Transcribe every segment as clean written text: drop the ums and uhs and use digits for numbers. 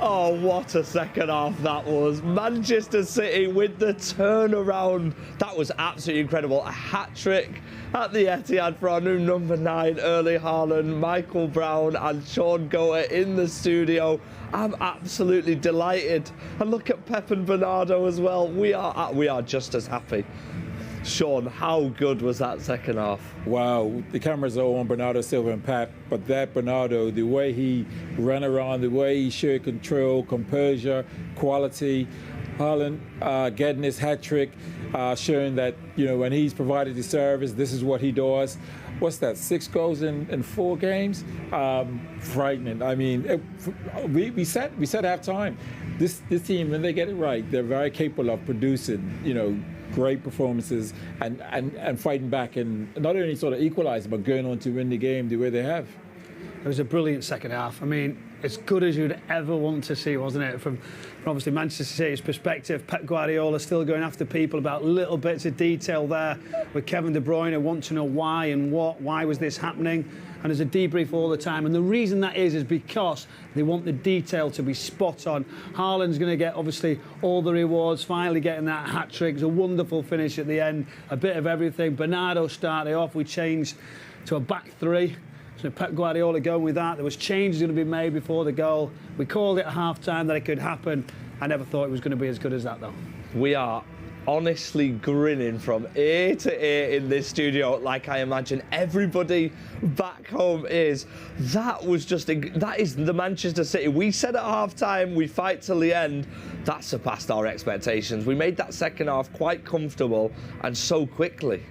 Oh, what a second half that was. Manchester City with the turnaround. That was absolutely incredible. A hat-trick at the Etihad for our new number 9, Erling Haaland, Michael Brown and Shaun in the studio. I'm absolutely delighted. And look at Pep and Bernardo as well. We are just as happy. Shaun, how good was that second half? Wow, the cameras are on Bernardo Silva and Pep, but that Bernardo, the way he ran around, the way he showed control, composure, quality, Haaland getting his hat-trick, showing that, you know, when he's provided the service, this is what he does. What's that, 6 goals in 4 games? Frightening. I mean, we said half time. This team, when they get it right, they're very capable of producing, you know, great performances and fighting back and not only sort of equalising, but going on to win the game the way they have. It was a brilliant second half. I mean, as good as you'd ever want to see, wasn't it? From obviously Manchester City's perspective, Pep Guardiola still going after people about little bits of detail there with Kevin De Bruyne, want to know why and why was this happening? And there's a debrief all the time. And the reason that is because they want the detail to be spot on. Haaland's going to get, obviously, all the rewards, finally getting that hat-trick. It's a wonderful finish at the end, a bit of everything. Bernardo started off. We changed to a back 3. So Pep Guardiola going with that. There was changes going to be made before the goal. We called it at half-time that it could happen. I never thought it was going to be as good as that, though. We are honestly grinning from ear to ear in this studio, like I imagine everybody back home is. That is the Manchester City. We said at half-time, we fight till the end. That surpassed our expectations. We made that second half quite comfortable and so quickly.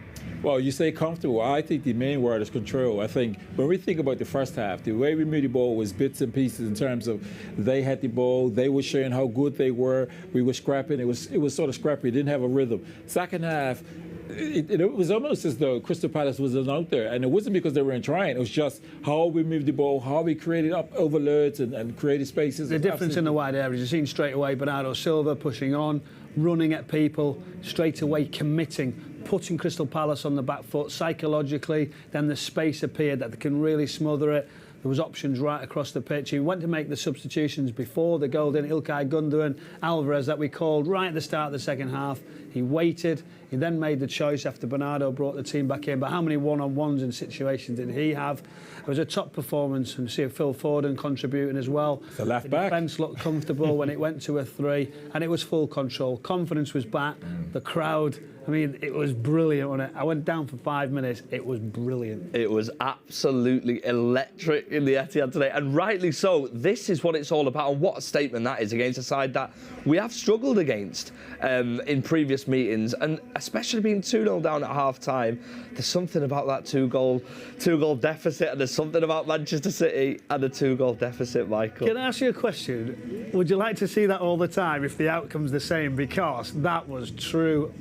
Well, you say comfortable. I think the main word is control. I think when we think about the first half, the way we moved the ball was bits and pieces in terms of they had the ball, they were showing how good they were, we were scrapping, it was sort of scrappy, it didn't have a rhythm. Second half, it was almost as though Crystal Palace wasn't out there, and it wasn't because they weren't trying, it was just how we moved the ball, how we created overloads and created spaces. The difference in the wide areas, you've seen straight away Bernardo Silva pushing on, running at people, straight away committing, putting Crystal Palace on the back foot psychologically. Then the space appeared that they can really smother it. There was options right across the pitch. He went to make the substitutions before the goal, didn't Ilkay Gundogan, Alvarez that we called right at the start of the second half. He waited. He then made the choice after Bernardo brought the team back in. But how many one-on-ones and situations did he have? It was a top performance. And see Phil Foden contributing as well. The left back. The defence looked comfortable when it went to a 3, and it was full control. Confidence was back. The crowd, I mean, it was brilliant, wasn't it? I went down for 5 minutes. It was brilliant. It was absolutely electric in the Etihad today, and rightly so. This is what it's all about, and what a statement that is against a side that we have struggled against in previous meetings, and especially being 2-0 down at half-time. There's something about that two-goal deficit, and there's something about Manchester City and the 2-goal deficit, Michael. Can I ask you a question? Would you like to see that all the time if the outcome's the same? Because that was true.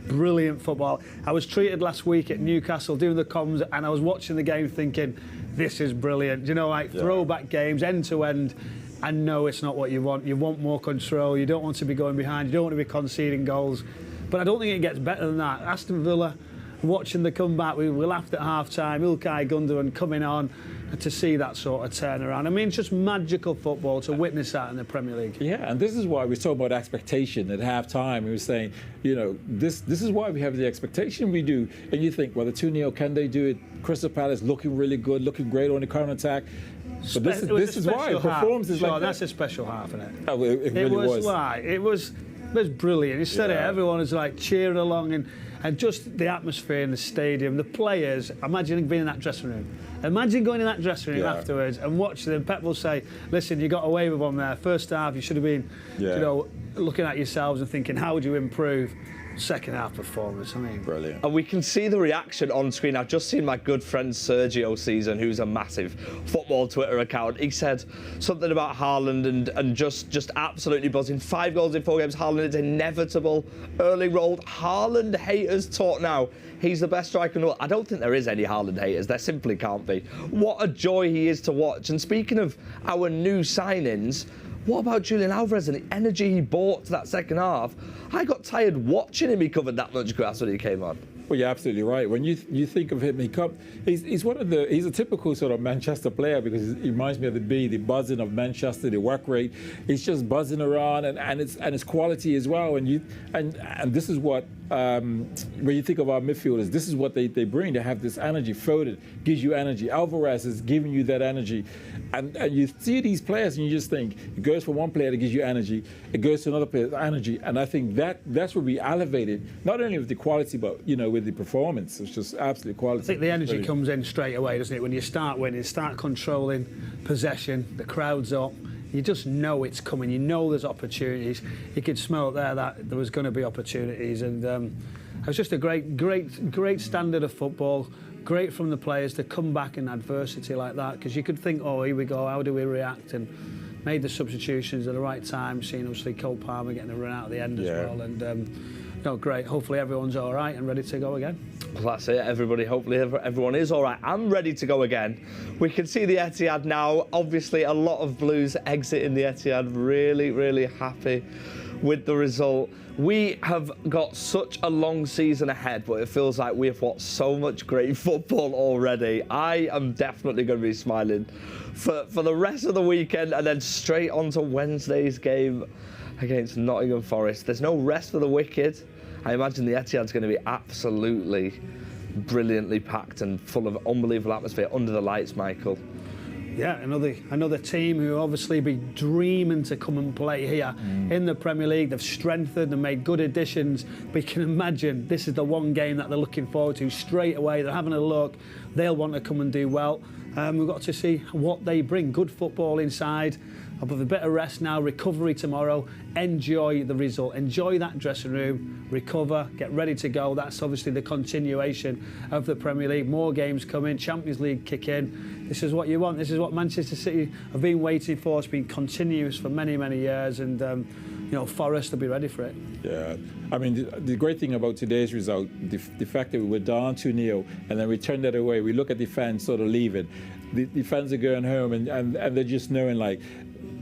Brilliant football. I was treated last week at Newcastle doing the comms, and I was watching the game thinking, this is brilliant. You know, like throwback games, end to end. And no, it's not what you want. You want more control. You don't want to be going behind. You don't want to be conceding goals. But I don't think it gets better than that. Aston Villa, watching the comeback, we laughed at half-time. Ilkay Gundogan coming on to see that sort of turnaround. I mean, it's just magical football to witness that in the Premier League. Yeah, and this is why we talk about expectation at half-time. We were saying, you know, this is why we have the expectation we do. And you think, well, the 2-0, can they do it? Crystal Palace looking really good, looking great on the counter-attack. But this is why performances like that. That's a special half, isn't it? Oh, it really was. It was brilliant. You said it. Everyone was like cheering along, and just the atmosphere in the stadium, the players. Imagine being in that dressing room. Imagine going in that dressing room afterwards and watching them. Pep will say, "Listen, you got away with one there. First half, you should have been, you know, looking at yourselves and thinking, how would you improve?" Second half performance, I mean, brilliant. And we can see the reaction on screen. I've just seen my good friend Sergio Season, who's a massive football Twitter account. He said something about Haaland and just absolutely buzzing. 5 goals in 4 games. Haaland is inevitable. Early rolled. Haaland haters talk now. He's the best striker in the world. I don't think there is any Haaland haters. There simply can't be. What a joy he is to watch. And speaking of our new signings, what about Julian Alvarez and the energy he brought to that second half? I got tired watching him. He covered that much grass when he came on. Well, you're absolutely right. When you think of him, he's a typical sort of Manchester player because he reminds me of the buzzing of Manchester, the work rate. He's just buzzing around, and it's quality as well. And this is what when you think of our midfielders, this is what they bring. They have this energy. Foden gives you energy. Alvarez is giving you that energy, and you see these players and you just think it goes from one player that gives you energy, it goes to another player energy, and I think that's what we elevated not only with the quality but with the performance. It's just absolute quality. I think the energy comes in straight away, doesn't it? When you start winning, start controlling possession, the crowd's up. You just know it's coming. You know there's opportunities. You could smell it there that there was going to be opportunities, and it was just a great standard of football. Great from the players to come back in adversity like that, because you could think, oh, here we go, how do we react? And made the substitutions at the right time. Seeing obviously Cole Palmer getting a run out at the end as well, and great. Hopefully everyone's all right and ready to go again. Well, that's it, everybody. Hopefully everyone is all right. I'm ready to go again. We can see the Etihad now. Obviously, a lot of Blues exiting the Etihad. Really, really happy with the result. We have got such a long season ahead, but it feels like we have watched so much great football already. I am definitely going to be smiling for the rest of the weekend, and then straight on to Wednesday's game against Nottingham Forest. There's no rest for the wicked. I imagine the Etihad's going to be absolutely brilliantly packed and full of unbelievable atmosphere under the lights, Michael. Yeah, another team who obviously be dreaming to come and play here in the Premier League. They've strengthened and made good additions, but you can imagine this is the one game that they're looking forward to straight away. They're having a look. They'll want to come and do well. We've got to see what they bring. Good football inside. With a bit of rest now, recovery tomorrow, enjoy the result, enjoy that dressing room, recover, get ready to go. That's obviously the continuation of the Premier League. More games coming, Champions League kick in. This is what you want. This is what Manchester City have been waiting for. It's been continuous for many, many years, and Forest will be ready for it. Yeah, I mean, the great thing about today's result, the fact that we were down 2-0 and then we turned that away, we look at the fans sort of leaving. The fans are going home and they're just knowing, like,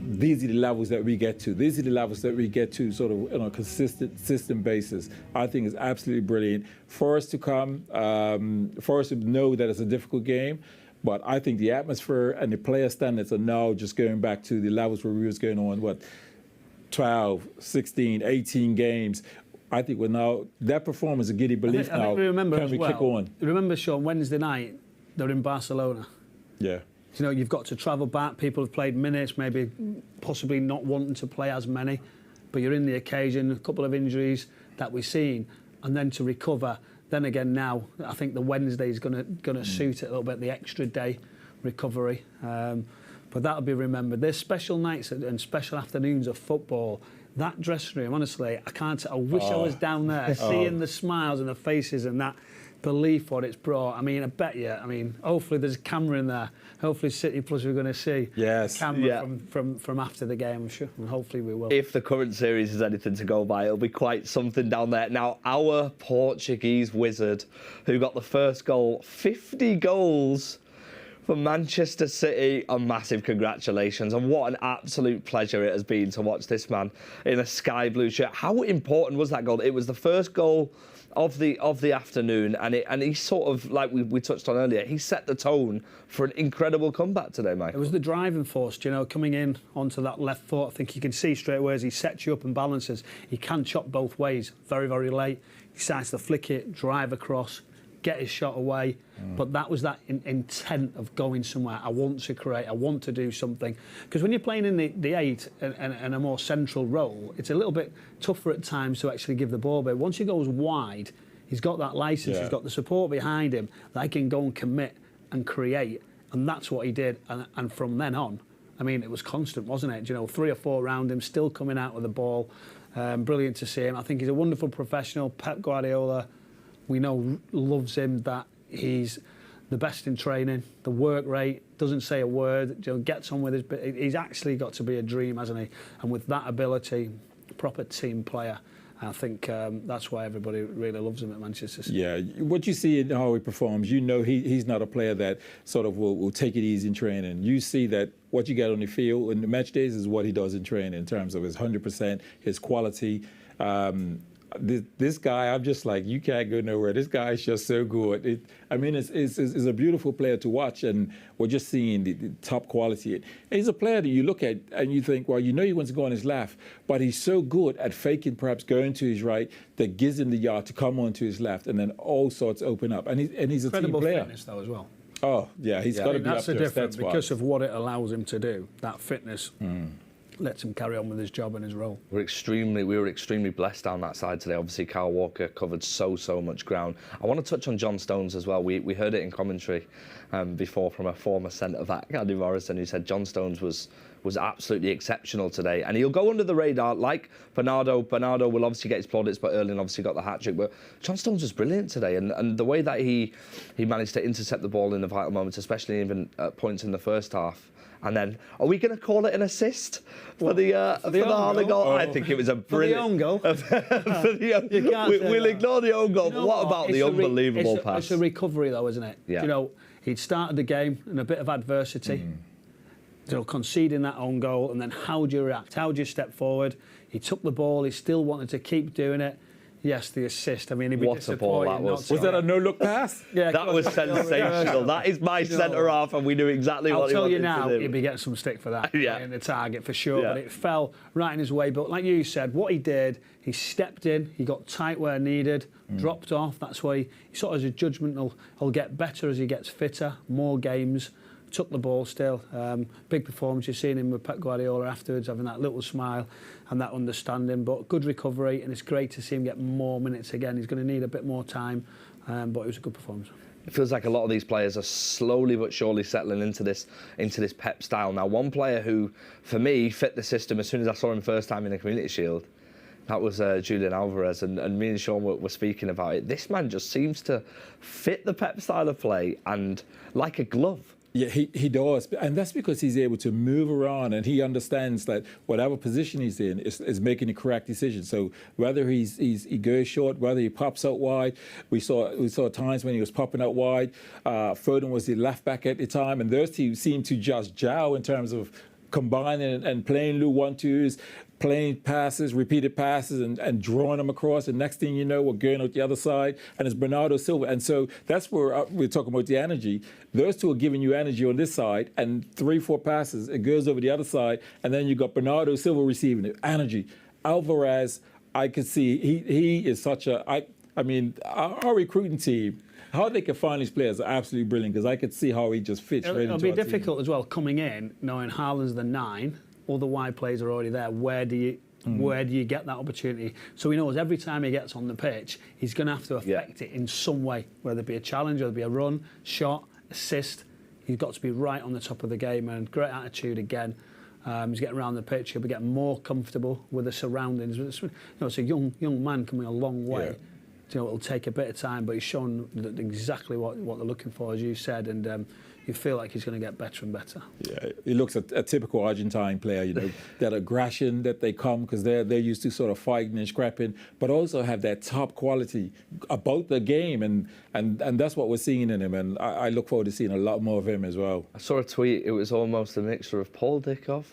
these are the levels that we get to. These are the levels that we get to sort of on a consistent basis. I think it's absolutely brilliant. For us to come, for us to know that it's a difficult game, but I think the atmosphere and the player standards are now just going back to the levels where we was going on, 12, 16, 18 games. I think we're now, that performance, a giddy belief now. I think we remember can we kick on? Remember, Shaun, Wednesday night, they're in Barcelona. Yeah. You've got to travel back. People have played minutes, maybe possibly not wanting to play as many, but you're in the occasion, a couple of injuries that we've seen, and then to recover. Then again, now I think the Wednesday is going to suit it a little bit, the extra day recovery. But that'll be remembered. There's special nights and special afternoons of football. That dressing room, honestly, I wish I was down there, seeing the smiles and the faces and that belief what it's brought. I mean, I bet you. I mean, hopefully there's a camera in there. Hopefully City Plus we're going to see a camera from after the game, I'm sure, and hopefully we will. If the current series is anything to go by, it'll be quite something down there. Now, our Portuguese wizard, who got the first goal, 50 goals for Manchester City, a massive congratulations, and what an absolute pleasure it has been to watch this man in a sky blue shirt. How important was that goal? It was the first goal of the afternoon, and he sort of, like we touched on earlier, he set the tone for an incredible comeback today, Michael. It was the driving force, coming in onto that left foot. I think you can see straight away as he sets you up and balances. He can chop both ways very, very late. He decides to flick it, drive across, get his shot away. But that was that intent of going somewhere. I want to create, I want to do something. Because when you're playing in the 8 and a more central role, it's a little bit tougher at times to actually give the ball. But once he goes wide, he's got that licence, he's got the support behind him that he can go and commit and create. And that's what he did. And from then on, I mean, it was constant, wasn't it? 3 or 4 around him, still coming out with the ball. Brilliant to see him. I think he's a wonderful professional. Pep Guardiola, we know, loves him, that he's the best in training, the work rate, doesn't say a word, gets on with his bit. He's actually got to be a dream, hasn't he? And with that ability, proper team player. I think that's why everybody really loves him at Manchester City. Yeah, what you see in how he performs, he's not a player that sort of will take it easy in training. You see that what you get on the field in the match days is what he does in training in terms of his 100%, his quality. this guy, I'm just like, you can't go nowhere. This guy is just so good. It's a beautiful player to watch, and we're just seeing the top quality. He's a player that you look at and you think, well, you know he wants to go on his left, but he's so good at faking, perhaps going to his right, that gives him the yard to come onto his left, and then all sorts open up. And he's a Incredible team player. Fitness though as well. Oh yeah, he's got to be up that's the there. difference Stats-wise. because of what it allows him to do. That fitness lets him carry on with his job and his role. We were extremely blessed down that side today. Obviously, Kyle Walker covered so much ground. I want to touch on John Stones as well. We heard it in commentary before from a former centre back, Andy Morrison, who said John Stones was absolutely exceptional today, and he'll go under the radar like Bernardo. Bernardo will obviously get his plaudits, but Erling obviously got the hat-trick. But John Stones was brilliant today, and the way that he managed to intercept the ball in the vital moments, especially even at points in the first half. And then, are we going to call it an assist for the Haaland goal? I think it was a brilliant goal. We'll ignore the own goal, but what about the unbelievable pass? It's a recovery, though, isn't it? Yeah. You know, he'd started the game in a bit of adversity. You know, conceding that own goal, and then how do you react? How do you step forward? He took the ball. He still wanted to keep doing it. Yes, the assist. I mean, he'd be What a ball that was. Was that a no-look pass? Yeah, That was sensational. That is my centre half, and we knew exactly what he wanted to do. I'll tell you now, he'd be getting some stick for that. Yeah. In the target for sure. Yeah. But it fell right in his way. But like you said, what he did, he stepped in, he got tight where needed, dropped off. That's why he sort of, as a judgment, he'll get better as he gets fitter, more games. Took the ball still. Big performance. You've seen him with Pep Guardiola afterwards, having that little smile and that understanding. But good recovery, and it's great to see him get more minutes again. He's going to need a bit more time, but it was a good performance. It feels like a lot of these players are slowly but surely settling into this Pep style. Now, one player who, for me, fit the system as soon as I saw him first time in the Community Shield, that was Julian Alvarez, and me and Shaun were speaking about it. This man just seems to fit the Pep style of play and like a glove. Yeah, he does. And that's because he's able to move around, and he understands that whatever position he's in is making the correct decision. So whether he goes short, whether he pops out wide, we saw times when he was popping out wide. Foden was the left back at the time, and those two seemed to just gel in terms of combining and playing loop 1-2s, playing passes, repeated passes, and drawing them across. And next thing you know, we're going out the other side, and it's Bernardo Silva. And so that's where we're talking about the energy. Those two are giving you energy on this side, and 3-4 passes, it goes over the other side, and then you got Bernardo Silva receiving it. Energy. Alvarez, I could see he is such a. I mean, our recruiting team, how they can find these players are absolutely brilliant, because I could see how he just fits right into our team. It'll be difficult as well coming in, knowing Haaland's the 9. All the wide players are already there. Where do you get that opportunity? So he knows every time he gets on the pitch, he's going to have to affect it in some way, whether it be a challenge, whether it be a run, shot, assist. He's got to be right on the top of the game, and great attitude again. He's getting around the pitch. He'll be getting more comfortable with the surroundings. It's a young man coming a long way. Yeah. You know, it'll take a bit of time, but he's shown exactly what they're looking for, as you said, and you feel like he's going to get better and better. Yeah, he looks a typical Argentine player, you know, that aggression that they come, because they're used to sort of fighting and scrapping, but also have that top quality about the game, and that's what we're seeing in him, and I look forward to seeing a lot more of him as well. I saw a tweet, it was almost a mixture of Paul Dickov,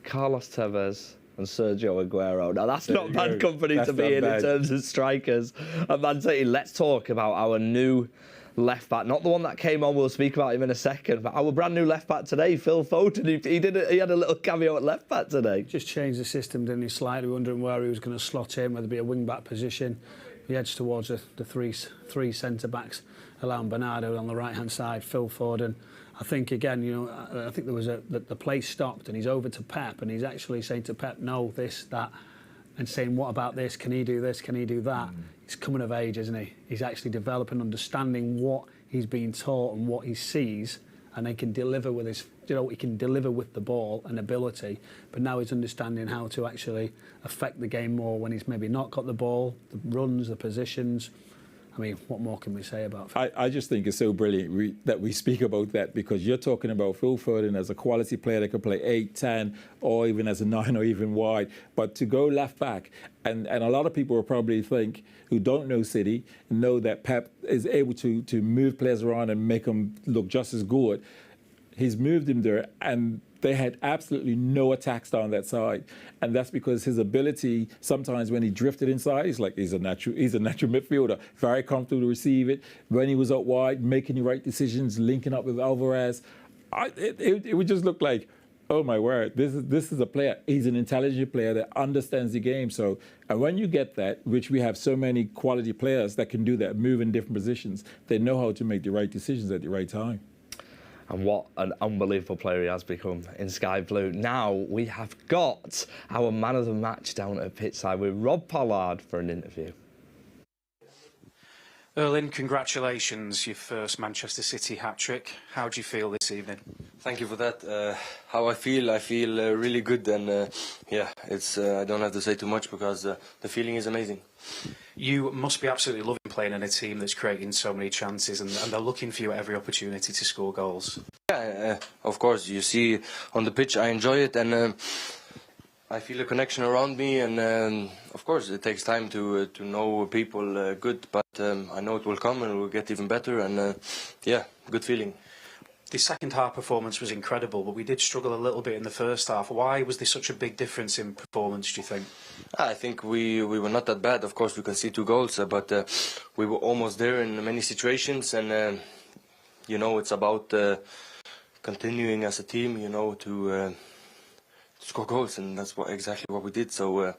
Carlos Tevez and Sergio Aguero. Now, that's not bad company to be in terms of strikers. And Man City, let's talk about our new left back, not the one that came on, we'll speak about him in a second, but our brand new left back today, Phil Foden. He had a little cameo at left back today. Just changed the system, didn't he, slightly, wondering where he was going to slot in, whether it be a wing back position. He edged towards the three centre backs, allowing Bernardo on the right hand side, Phil Foden. I think again, you know, I think there was the play stopped, and he's over to Pep, and he's actually saying to Pep, no, this, that, and saying, what about this? Can he do this? Can he do that? He's coming of age, isn't he? He's actually developing, understanding what he's being taught and what he sees, and he can deliver with his, you know, he can deliver with the ball and ability. But now he's understanding how to actually affect the game more when he's maybe not got the ball, the runs, the positions. I mean, what more can we say about Phil? I just think it's so brilliant that we speak about that, because you're talking about Phil Foden as a quality player that can play 8, 10, or even as a 9 or even wide. But to go left back, and a lot of people will probably think, who don't know City, know that Pep is able to move players around and make them look just as good. He's moved him there, and they had absolutely no attacks down that side, and that's because his ability. Sometimes when he drifted inside, he's a natural midfielder, very comfortable to receive it. When he was out wide, making the right decisions, linking up with Alvarez, it would just look like, oh my word, this is a player. He's an intelligent player that understands the game. So, and when you get that, which we have so many quality players that can do that, move in different positions, they know how to make the right decisions at the right time. And what an unbelievable player he has become in Sky Blue. Now we have got our man of the match down at pitchside with Rob Pollard for an interview. Erling, congratulations, your first Manchester City hat-trick. How do you feel this evening? Thank you for that. How I feel really good, and yeah, it's I don't have to say too much because the feeling is amazing. You must be absolutely loving playing in a team that's creating so many chances, and they're looking for you at every opportunity to score goals. Yeah, of course. You see on the pitch, I enjoy it, and I feel a connection around me, and of course it takes time to know people good, but I know it will come and it will get even better, and yeah, good feeling. The second half performance was incredible, but we did struggle a little bit in the first half. Why was there such a big difference in performance, do you think? I think we were not that bad. Of course, we can see 2 goals, but we were almost there in many situations, and you know, it's about continuing as a team, you know, to score goals, and that's exactly what we did. So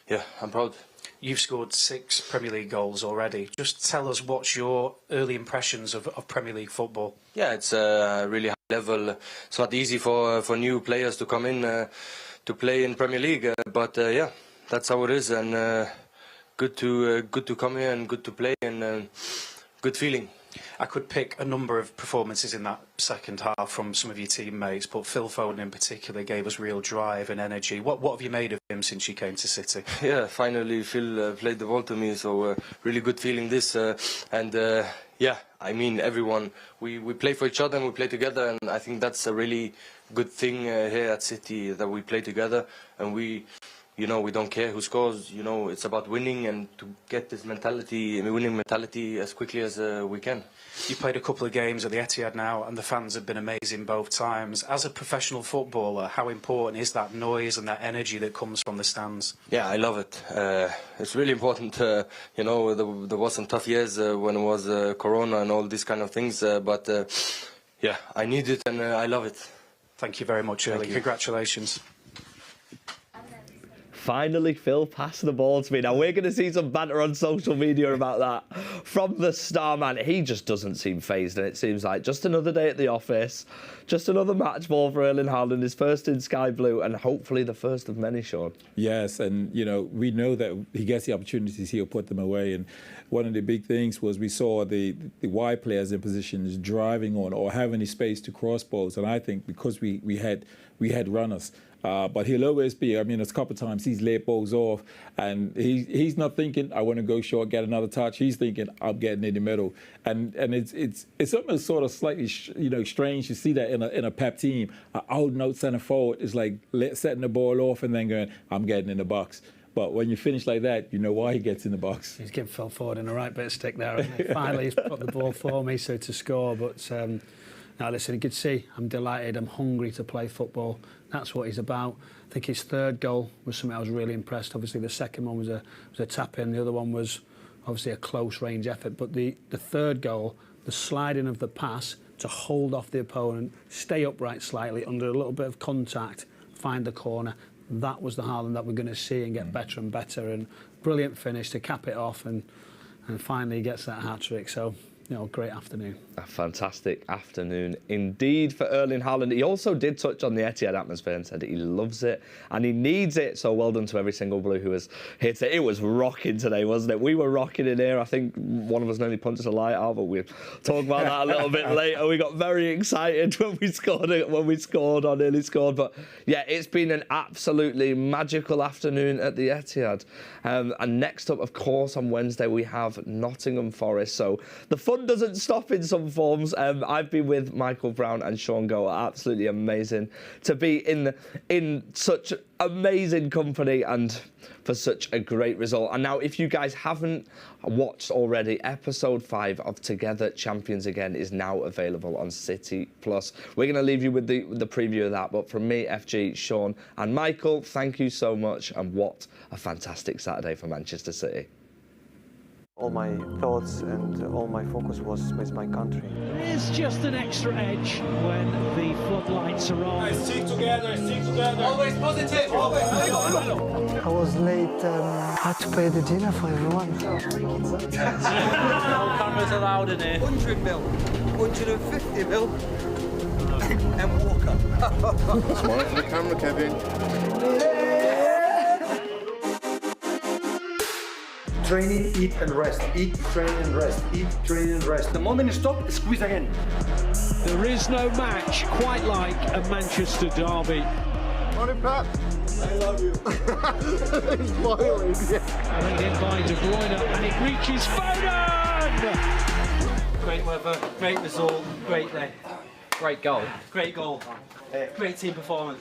yeah, I'm proud. You've scored 6 Premier League goals already. Just tell us, what's your early impressions of Premier League football? Yeah, it's a really high level. It's not easy for new players to come in to play in Premier League, but yeah, that's how it is, and good to come here and good to play, and good feeling. I could pick a number of performances in that second half from some of your teammates, but Phil Foden in particular gave us real drive and energy. What have you made of him since you came to City? Yeah, finally Phil played the ball to me, so really good feeling this, and yeah, I mean, everyone, we play for each other and we play together, and I think that's a really good thing here at City, that we play together, and we don't care who scores. You know, it's about winning, and to get this winning mentality as quickly as we can. You played a couple of games at the Etihad now, and the fans have been amazing both times. As a professional footballer, how important is that noise and that energy that comes from the stands? Yeah, I love it. It's really important. You know, there was some tough years when it was Corona and all these kind of things, but yeah, I need it, and I love it. Thank you very much, Erling. Congratulations. Finally, Phil passed the ball to me. Now, we're going to see some banter on social media about that from the star man. He just doesn't seem fazed, and it seems like just another day at the office, just another match ball for Erling Haaland, his first in Sky Blue, and hopefully the first of many, Shaun. Yes, and, you know, we know that he gets the opportunities, he'll put them away. And one of the big things was we saw the wide players in positions driving on or having the space to cross balls, and I think because we had runners. But he'll always be, I mean, there's a couple of times he's laid balls off, and he's not thinking, I want to go short, get another touch. He's thinking, I'm getting in the middle. And it's almost sort of slightly, strange to see that in a Pep team. An out-and-out centre forward is like setting the ball off and then going, I'm getting in the box. But when you finish like that, you know why he gets in the box. He's giving Phil Foden a right bit of stick there, hasn't he? Finally, he's put the ball for me, so to score. But now, listen, you could see I'm delighted. I'm hungry to play football. That's what he's about. I think his third goal was something I was really impressed. Obviously, the second one was a tap-in. The other one was obviously a close-range effort. But the third goal, the sliding of the pass to hold off the opponent, stay upright slightly under a little bit of contact, find the corner, that was the Haaland that we're going to see and get better and better. And brilliant finish to cap it off, and finally he gets that hat-trick. So, you know, great afternoon. A fantastic afternoon indeed for Erling Haaland. He also did touch on the Etihad atmosphere and said he loves it and he needs it. So well done to every single Blue who was here today. It was rocking today, wasn't it? We were rocking in here. I think one of us nearly punched a light out, but we'll talk about that a little bit later. We got very excited when we scored or nearly scored. But yeah, it's been an absolutely magical afternoon at the Etihad. And next up, of course, on Wednesday we have Nottingham Forest. So the fun fun doesn't stop in some forms. I've been with Michael Brown and Shaun Go. Absolutely amazing to be in such amazing company and for such a great result. And now, if you guys haven't watched already, episode 5 of Together Champions Again is now available on City Plus. We're going to leave you with the preview of that. But from me, FG, Shaun and Michael, thank you so much. And what a fantastic Saturday for Manchester City. All my thoughts and all my focus was with my country. There is just an extra edge when the floodlights are on. Stick together, stick together. Always positive. Always. I was late. I had to pay the dinner for everyone. No cameras allowed in here. 100 mil, 150 mil, and Walker. Smile for the camera, Kevin. Training, eat and rest. Eat, train and rest. Eat, train and rest. The moment you stop, squeeze again. There is no match quite like a Manchester derby. Morning, Pat. I love you. He's smiling. Played in by De Bruyne, and it reaches Foden! Great weather, great result, great day. Great goal. Great goal. Great team performance.